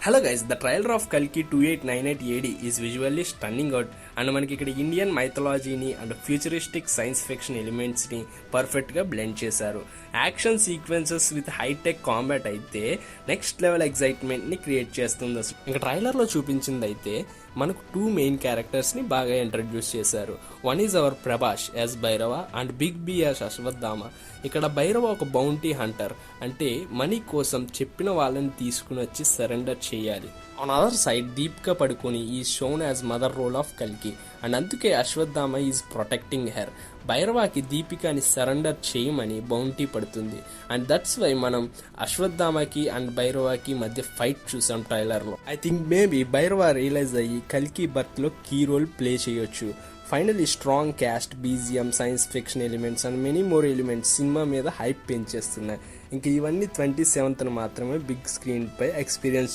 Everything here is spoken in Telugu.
Hello guys, the trailer of కల్కి 2898 AD is visually stunning out and మనకి ఇక్కడ ఇండియన్ మైథాలజీని అండ్ ఫ్యూచరిస్టిక్ సైన్స్ ఫిక్షన్ ఎలిమెంట్స్ని పర్ఫెక్ట్గా బ్లెండ్ చేశారు. Action sequences with hi tech combat అయితే నెక్స్ట్ లెవెల్ ఎక్సైట్మెంట్ని క్రియేట్ చేస్తుంది. ఇంకా ట్రైలర్లో చూపించింది అయితే మనకు 2 మెయిన్ క్యారెక్టర్స్ని బాగా ఇంట్రడ్యూస్ చేశారు. One is our Prabhas as Bhairava and big B as Ashwatthama. ఇక్కడ భైరవ ఒక బౌంటీ హంటర్, అంటే మనీ కోసం చెప్పిన వాళ్ళని తీసుకుని వచ్చి సరెండర్ చేయాలి. On other side Deepika Padukone ఈ shown as mother role of కల్కి అండ్ అందుకే అశ్వత్థామ ఈజ్ ప్రొటెక్టింగ్ హెర్. భైరవాకి దీపికాని సరెండర్ చేయమని బౌంటీ పడుతుంది అండ్ దట్స్ వై మనం అశ్వత్థామకి అండ్ భైరవాకి మధ్య ఫైట్ చూసాం ట్రైలర్లో. I think maybe Bhairava realise అయ్యి కల్కి బర్త్లో కీ రోల్ ప్లే చేయొచ్చు. Finally strong cast, BGM, science fiction elements and many more elements cinema మీద హైప్ పెంచేస్తున్నాయి. ఇంక ఇవన్నీ 27th మాత్రమే బిగ్ స్క్రీన్ పై ఎక్స్పీరియన్స్